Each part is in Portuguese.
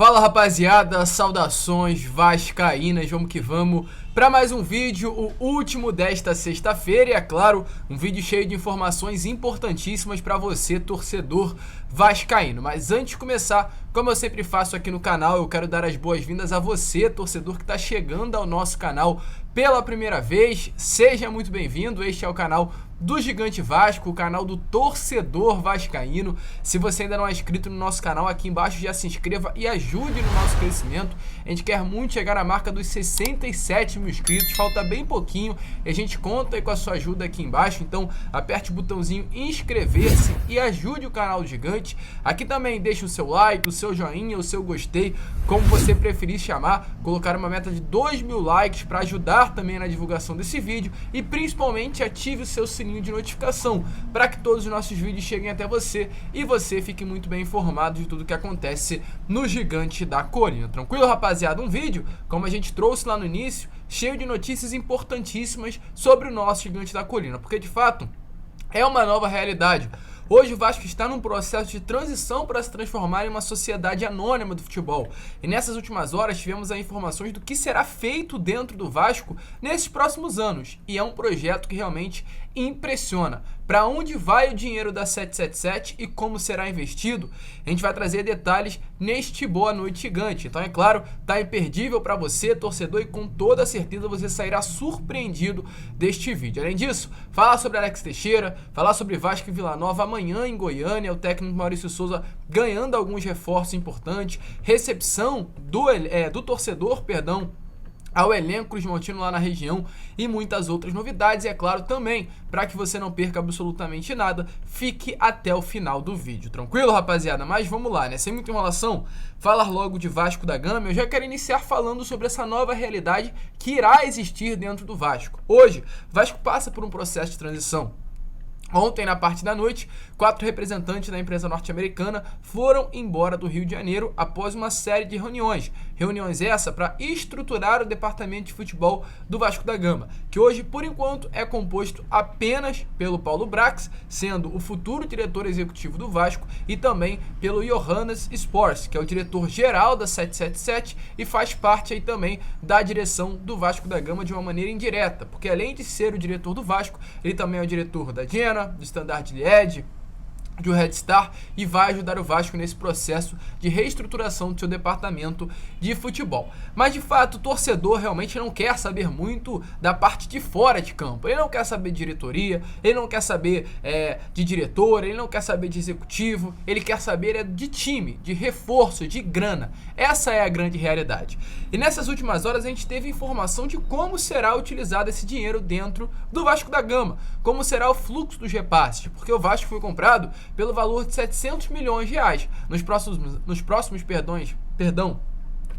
Fala rapaziada, saudações vascaínas, vamos que vamos para mais um vídeo, o último desta sexta-feira e é claro, um vídeo cheio de informações importantíssimas para você, torcedor vascaíno. Mas antes de começar, como eu sempre faço aqui no canal, eu quero dar as boas-vindas a você, torcedor que está chegando ao nosso canal pela primeira vez. Seja muito bem-vindo, este é o canal do Gigante Vasco, o canal do torcedor vascaíno. Se você ainda não é inscrito no nosso canal, aqui embaixo já se inscreva e ajude no nosso crescimento. A gente quer muito chegar à marca dos 67 mil inscritos, falta bem pouquinho e a gente conta aí com a sua ajuda aqui embaixo. Então aperte o botãozinho inscrever-se e ajude o canal do Gigante. Aqui também deixe o seu like, o seu joinha, o seu gostei, como você preferir chamar. Colocar uma meta de 2.000 likes para ajudar também na divulgação desse vídeo e principalmente ative o seu sininho de notificação para que todos os nossos vídeos cheguem até você e você fique muito bem informado de tudo que acontece no Gigante da Colina. Tranquilo, rapaziada? Um vídeo, como a gente trouxe lá no início, cheio de notícias importantíssimas sobre o nosso Gigante da Colina, porque de fato é uma nova realidade. Hoje o Vasco está num processo de transição para se transformar em uma sociedade anônima do futebol. E nessas últimas horas tivemos as informações do que será feito dentro do Vasco nesses próximos anos. E é um projeto que realmente impressiona. Para onde vai o dinheiro da 777 e como será investido? A gente vai trazer detalhes neste Boa Noite Gigante. Então, é claro, tá imperdível para você, torcedor, e com toda certeza você sairá surpreendido deste vídeo. Além disso, falar sobre Alex Teixeira, falar sobre Vasco e Vila Nova amanhã em Goiânia, o técnico Maurício Souza ganhando alguns reforços importantes, recepção do torcedor, ao elenco cruzmaltino lá na região e muitas outras novidades. E é claro também, para que você não perca absolutamente nada, fique até o final do vídeo. Tranquilo, rapaziada? Mas vamos lá, né? Sem muita enrolação, falar logo de Vasco da Gama, eu já quero iniciar falando sobre essa nova realidade que irá existir dentro do Vasco. Hoje, Vasco passa por um processo de transição. Ontem, na parte da noite, 4 representantes da empresa norte-americana foram embora do Rio de Janeiro após uma série de reuniões. Reuniões essa para estruturar o departamento de futebol do Vasco da Gama, que hoje, por enquanto, é composto apenas pelo Paulo Brax, sendo o futuro diretor executivo do Vasco, e também pelo Johannes Sports, que é o diretor-geral da 777 e faz parte aí também da direção do Vasco da Gama de uma maneira indireta, porque além de ser o diretor do Vasco, ele também é o diretor da Jena, do Standard Liège, do Red Star, e vai ajudar o Vasco nesse processo de reestruturação do seu departamento de futebol. Mas de fato o torcedor realmente não quer saber muito da parte de fora de campo. Ele não quer saber de diretoria, ele não quer saber de diretor, ele não quer saber de executivo, ele quer saber de time, de reforço, de grana. Essa é a grande realidade. E nessas últimas horas a gente teve informação de como será utilizado esse dinheiro dentro do Vasco da Gama, como será o fluxo dos repasses, porque o Vasco foi comprado pelo valor de 700 milhões de reais. Nos próximos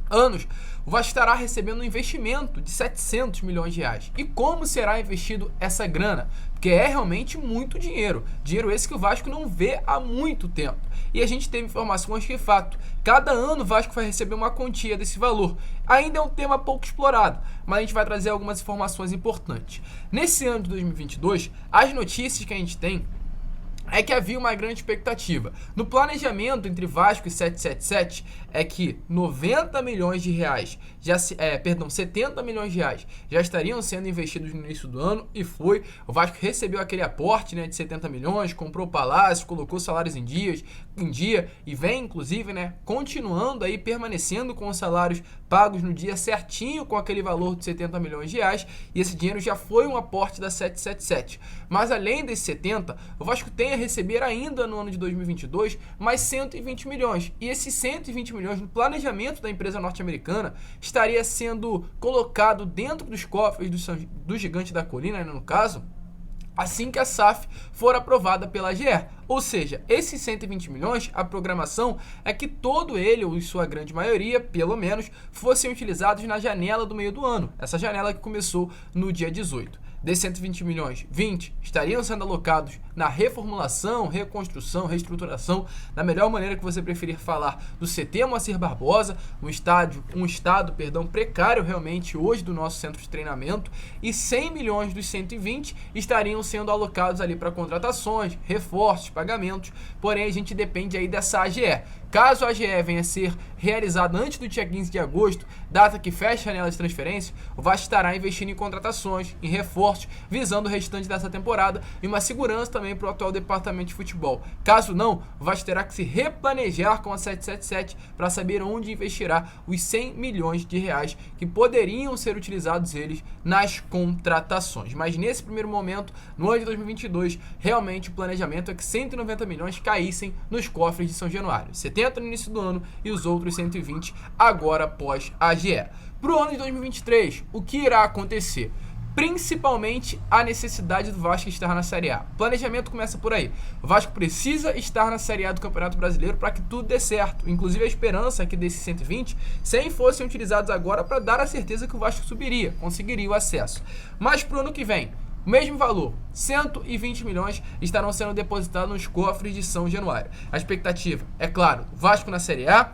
anos, o Vasco estará recebendo um investimento de 700 milhões de reais. E como será investido essa grana? Porque é realmente muito dinheiro. Dinheiro esse que o Vasco não vê há muito tempo. E a gente teve informações que, de fato, cada ano o Vasco vai receber uma quantia desse valor. Ainda é um tema pouco explorado, mas a gente vai trazer algumas informações importantes. Nesse ano de 2022, as notícias que a gente tem é que havia uma grande expectativa. No planejamento entre Vasco e 777 é que 90 milhões de reais, 70 milhões de reais já estariam sendo investidos no início do ano, e foi. O Vasco recebeu aquele aporte, de 70 milhões, comprou o Palácio, colocou salários em dia e vem inclusive, continuando aí, permanecendo com os salários pagos no dia certinho com aquele valor de 70 milhões de reais, e esse dinheiro já foi um aporte da 777. Mas além desses 70, o Vasco tem a receber ainda no ano de 2022 mais 120 milhões. E esses 120 milhões no planejamento da empresa norte-americana estaria sendo colocado dentro dos cofres do Gigante da Colina, no caso, assim que a SAF for aprovada pela AGE. Ou seja, esses 120 milhões, a programação é que todo ele, ou em sua grande maioria, pelo menos, fossem utilizados na janela do meio do ano. Essa janela que começou no dia 18. Desses 120 milhões, 20 estariam sendo alocados na reformulação, reconstrução, reestruturação, da melhor maneira que você preferir falar, do CT Moacir Barbosa, um estado precário realmente hoje do nosso centro de treinamento, e 100 milhões dos 120 estariam sendo alocados ali para contratações, reforços, pagamentos. Porém, a gente depende aí dessa AGE, caso a AGE venha a ser realizada antes do dia 15 de agosto, data que fecha a janela de transferência, o Vasco estará investindo em contratações, em reforços, visando o restante dessa temporada e uma segurança também para o atual departamento de futebol. Caso não, o Vasco terá que se replanejar com a 777 para saber onde investirá os 100 milhões de reais que poderiam ser utilizados eles nas contratações. Mas nesse primeiro momento, no ano de 2022, realmente o planejamento é que 190 milhões caíssem nos cofres de São Januário. 70 no início do ano e os outros 120 agora após a AGE. Para o ano de 2023, o que irá acontecer? Principalmente a necessidade do Vasco estar na Série A. O planejamento começa por aí. O Vasco precisa estar na Série A do Campeonato Brasileiro para que tudo dê certo. Inclusive a esperança é que desses 120, 100 fossem utilizados agora para dar a certeza que o Vasco subiria, conseguiria o acesso. Mas para o ano que vem, o mesmo valor, 120 milhões, estarão sendo depositados nos cofres de São Januário. A expectativa, é claro, o Vasco na Série A,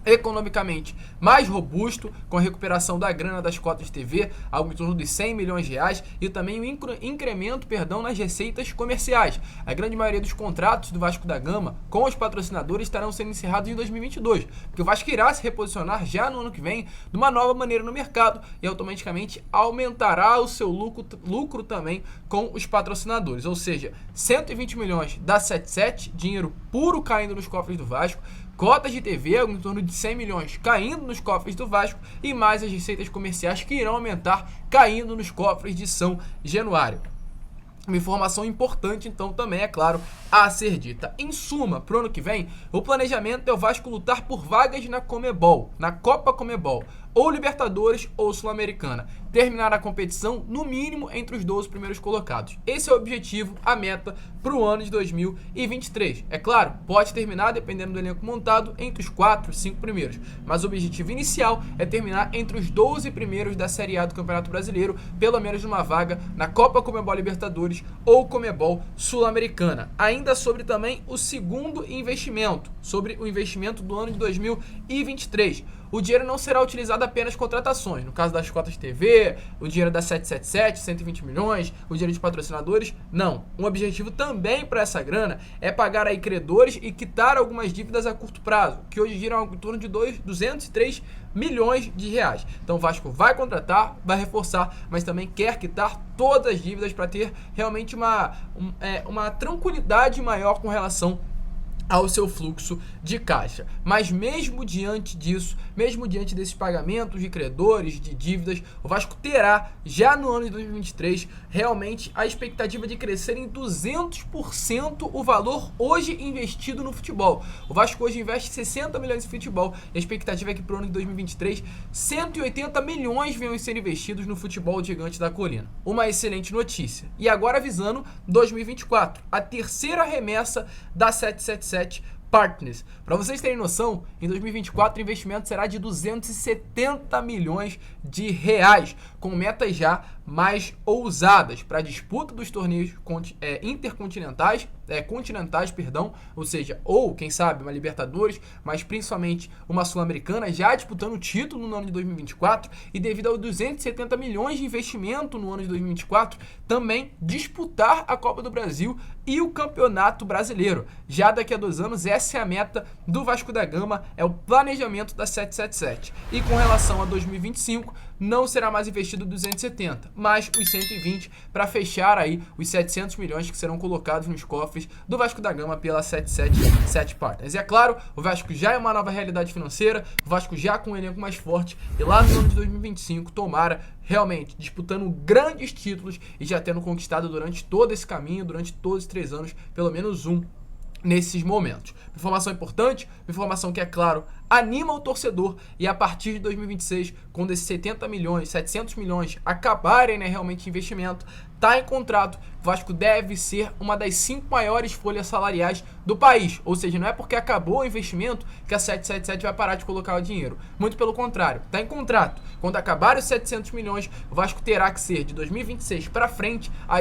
economicamente mais robusto, com a recuperação da grana das cotas de TV, algo em torno de 100 milhões de reais, e também o incremento nas receitas comerciais. A grande maioria dos contratos do Vasco da Gama com os patrocinadores estarão sendo encerrados em 2022, porque o Vasco irá se reposicionar já no ano que vem de uma nova maneira no mercado e automaticamente aumentará o seu lucro também com os patrocinadores, ou seja, 120 milhões da 77, dinheiro puro caindo nos cofres do Vasco, cotas de TV, em torno de 100 milhões caindo nos cofres do Vasco e mais as receitas comerciais que irão aumentar caindo nos cofres de São Januário. Uma informação importante, então, também, é claro, a ser dita. Em suma, para o ano que vem, o planejamento é o Vasco lutar por vagas na Conmebol, na Copa Conmebol, ou Libertadores ou Sul-Americana. Terminar a competição, no mínimo, entre os 12 primeiros colocados. Esse é o objetivo, a meta para o ano de 2023. É claro, pode terminar, dependendo do elenco montado, entre os 4, 5 primeiros. Mas o objetivo inicial é terminar entre os 12 primeiros da Série A do Campeonato Brasileiro, pelo menos numa vaga na Copa Conmebol Libertadores ou Conmebol Sul-Americana. Ainda sobre também o segundo investimento, sobre o investimento do ano de 2023. O dinheiro não será utilizado apenas em contratações. No caso das cotas de TV, o dinheiro da 777, 120 milhões, o dinheiro de patrocinadores, não. Um objetivo também para essa grana é pagar aí credores e quitar algumas dívidas a curto prazo, que hoje giram em torno de 203 milhões de reais. Então o Vasco vai contratar, vai reforçar, mas também quer quitar todas as dívidas para ter realmente uma tranquilidade maior com relação ao seu fluxo de caixa. Mas mesmo diante disso, mesmo diante desses pagamentos de credores, de dívidas, o Vasco terá, já no ano de 2023, realmente a expectativa de crescer em 200% o valor hoje investido no futebol. O Vasco hoje investe 60 milhões em futebol e a expectativa é que para o ano de 2023, 180 milhões venham a ser investidos no futebol gigante da colina. Uma excelente notícia. E agora visando 2024, a terceira remessa da 777 Partners. Para vocês terem noção, em 2024 o investimento será de 270 milhões de reais, com metas já mais ousadas para a disputa dos torneios intercontinentais, continentais, ou seja, ou quem sabe uma Libertadores, mas principalmente uma Sul-Americana, já disputando o título no ano de 2024 e devido aos 270 milhões de investimento no ano de 2024, também disputar a Copa do Brasil e o Campeonato Brasileiro. Já daqui a 2 anos, essa é a meta do Vasco da Gama, é o planejamento da 777. E com relação a 2025, não será mais investido 270, mas os 120 para fechar aí os 700 milhões que serão colocados nos cofres do Vasco da Gama pela 777 Partners. E é claro, o Vasco já é uma nova realidade financeira, o Vasco já com um elenco mais forte e lá no ano de 2025, tomara realmente disputando grandes títulos e já tendo conquistado durante todo esse caminho, durante todos os 3 anos, pelo menos um nesses momentos. Informação importante, informação que, é claro, anima o torcedor e a partir de 2026, quando esses 70 milhões, 700 milhões acabarem, realmente investimento, está em contrato, o Vasco deve ser uma das 5 maiores folhas salariais do país. Ou seja, não é porque acabou o investimento que a 777 vai parar de colocar o dinheiro. Muito pelo contrário, está em contrato. Quando acabar os 700 milhões, o Vasco terá que ser, de 2026 para frente, a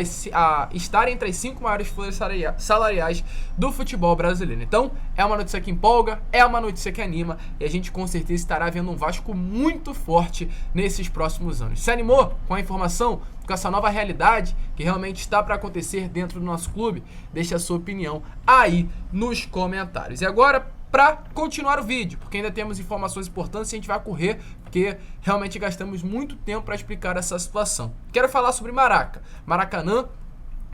estar entre as 5 maiores folhas salariais do futebol brasileiro. Então, é uma notícia que empolga, é uma notícia que anima e a gente com certeza estará vendo um Vasco muito forte nesses próximos anos. Se animou com a informação, com essa nova realidade que realmente está para acontecer dentro do nosso clube? Deixe a sua opinião aí nos comentários. E agora, para continuar o vídeo, porque ainda temos informações importantes e a gente vai correr, porque realmente gastamos muito tempo para explicar essa situação. Quero falar sobre Maracanã,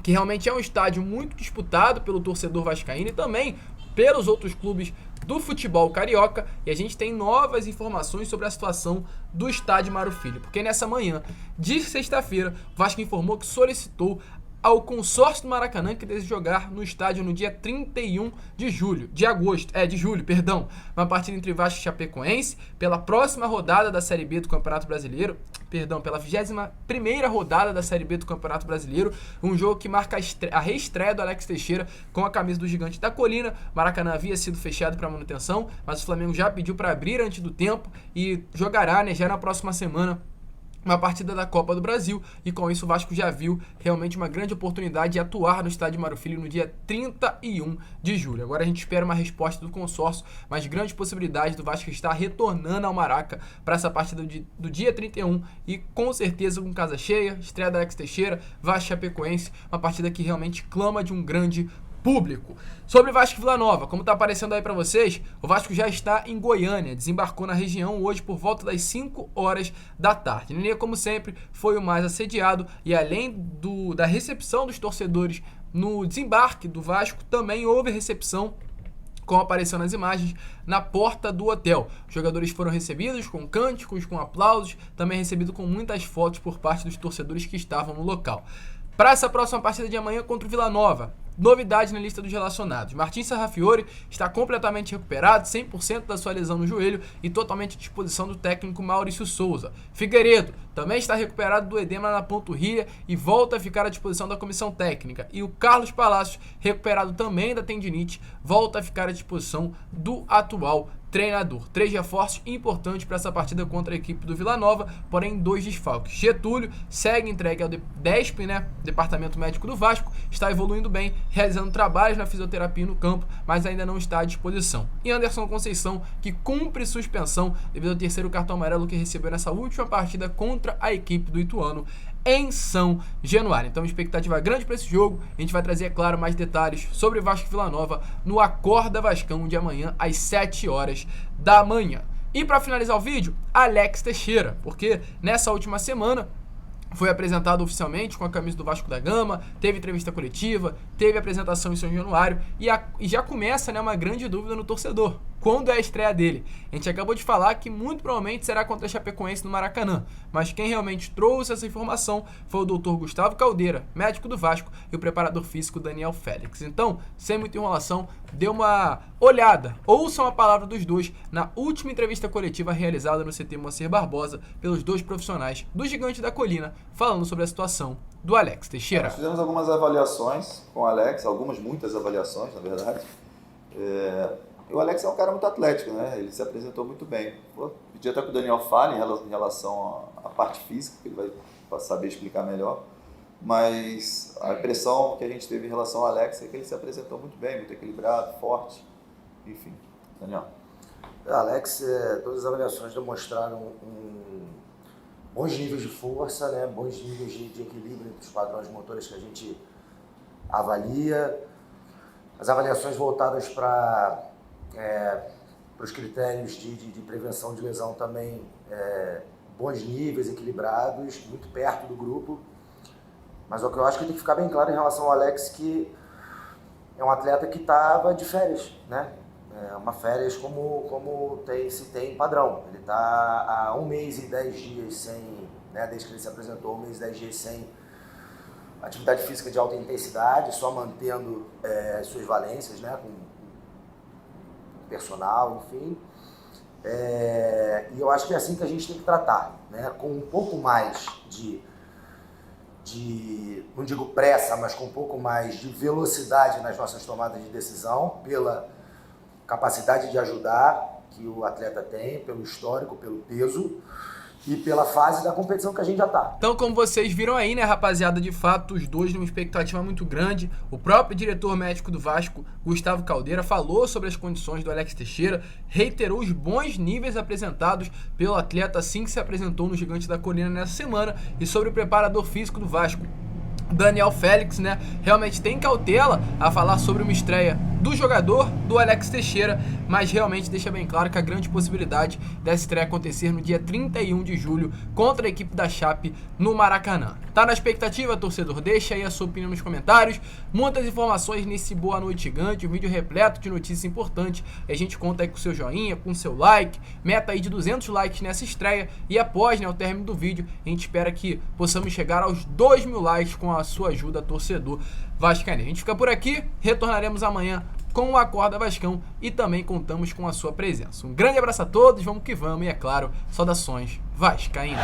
que realmente é um estádio muito disputado pelo torcedor vascaíno e também pelos outros clubes do futebol carioca, e a gente tem novas informações sobre a situação do estádio Mário Filho, porque nessa manhã de sexta-feira, o Vasco informou que solicitou ao consórcio do Maracanã que deseja jogar no estádio no dia 31 de julho, uma partida entre Vasco e Chapecoense pela próxima rodada da Série B do Campeonato Brasileiro, pela 21ª rodada da Série B do Campeonato Brasileiro, um jogo que marca a reestreia do Alex Teixeira com a camisa do Gigante da Colina. Maracanã havia sido fechado para manutenção, mas o Flamengo já pediu para abrir antes do tempo e jogará, já na próxima semana, uma partida da Copa do Brasil, e com isso o Vasco já viu realmente uma grande oportunidade de atuar no estádio Mário Filho no dia 31 de julho. Agora a gente espera uma resposta do consórcio, mas grande possibilidade do Vasco estar retornando ao Maraca para essa partida do dia 31 e com certeza com casa cheia, estreia da Alex Teixeira, Vasco Chapecoense, uma partida que realmente clama de um grande público. Sobre Vasco e Vila Nova, como está aparecendo aí para vocês, o Vasco já está em Goiânia, desembarcou na região hoje por volta das 5 horas da tarde. Nenê, como sempre, foi o mais assediado e além da recepção dos torcedores no desembarque do Vasco, também houve recepção, como apareceu nas imagens, na porta do hotel. Os jogadores foram recebidos com cânticos, com aplausos, também recebido com muitas fotos por parte dos torcedores que estavam no local. Para essa próxima partida de amanhã contra o Vila Nova, novidade na lista dos relacionados. Martin Sarrafiori está completamente recuperado, 100% da sua lesão no joelho e totalmente à disposição do técnico Maurício Souza. Figueiredo também está recuperado do edema na panturrilha e volta a ficar à disposição da comissão técnica. E o Carlos Palacios, recuperado também da tendinite, volta a ficar à disposição do atual treinador. 3 reforços importantes para essa partida contra a equipe do Vila Nova, porém 2 desfalques. Getúlio segue entregue ao DESP, Departamento Médico do Vasco, está evoluindo bem, realizando trabalhos na fisioterapia no campo, mas ainda não está à disposição. E Anderson Conceição, que cumpre suspensão devido ao 3º cartão amarelo que recebeu nessa última partida contra a equipe do Ituano em São Januário. Então, expectativa grande para esse jogo. A gente vai trazer, é claro, mais detalhes sobre Vasco e Vila Nova no Acorda Vascão de amanhã às 7 horas da manhã. E para finalizar o vídeo, Alex Teixeira, porque nessa última semana foi apresentado oficialmente com a camisa do Vasco da Gama, teve entrevista coletiva, teve apresentação em São Januário e já começa uma grande dúvida no torcedor. Quando é a estreia dele? A gente acabou de falar que muito provavelmente será contra a Chapecoense no Maracanã, mas quem realmente trouxe essa informação foi o Dr. Gustavo Caldeira, médico do Vasco, e o preparador físico Daniel Félix. Então, sem muita enrolação, dê uma olhada, ouçam a palavra dos dois na última entrevista coletiva realizada no CT Moacir Barbosa pelos 2 profissionais do Gigante da Colina, falando sobre a situação do Alex Teixeira. Nós fizemos algumas avaliações com o Alex, muitas avaliações, na verdade. E o Alex é um cara muito atlético, Ele se apresentou muito bem. Vou pedir até que o Daniel fale em relação à parte física, que ele vai saber explicar melhor. Mas a impressão que a gente teve em relação ao Alex é que ele se apresentou muito bem, muito equilibrado, forte. Enfim, Daniel. Alex, todas as avaliações demonstraram bons níveis de força, bons níveis de equilíbrio entre os padrões motores que a gente avalia. As avaliações voltadas para os critérios de prevenção de lesão também, bons níveis, equilibrados, muito perto do grupo. Mas o que eu acho que tem que ficar bem claro em relação ao Alex que é um atleta que estava de férias, uma férias como se tem padrão. Ele está há 1 mês e 10 dias sem, desde que ele se apresentou, 1 mês e 10 dias sem atividade física de alta intensidade, só mantendo as suas valências, com personal, enfim. E eu acho que é assim que a gente tem que tratar, com um pouco mais não digo pressa, mas com um pouco mais de velocidade nas nossas tomadas de decisão, pela capacidade de ajudar que o atleta tem, pelo histórico, pelo peso e pela fase da competição que a gente já tá. Então, como vocês viram aí, rapaziada, de fato, os dois numa expectativa muito grande. O próprio diretor médico do Vasco, Gustavo Caldeira, falou sobre as condições do Alex Teixeira, reiterou os bons níveis apresentados pelo atleta assim que se apresentou no Gigante da Colina nessa semana e sobre o preparador físico do Vasco, Daniel Félix, realmente tem cautela a falar sobre uma estreia do jogador, do Alex Teixeira, mas realmente deixa bem claro que a grande possibilidade dessa estreia acontecer no dia 31 de julho contra a equipe da Chape no Maracanã. Tá na expectativa, torcedor? Deixa aí a sua opinião nos comentários. Muitas informações nesse Boa Noite Gigante, um vídeo repleto de notícias importantes. A gente conta aí com o seu joinha, com o seu like, meta aí de 200 likes nessa estreia e após, né, o término do vídeo, a gente espera que possamos chegar aos 2.000 likes com a sua ajuda, torcedor vascaíno. A gente fica por aqui, retornaremos amanhã com o Acorda Vascão e também contamos com a sua presença. Um grande abraço a todos, vamos que vamos e, é claro, saudações vascaínas.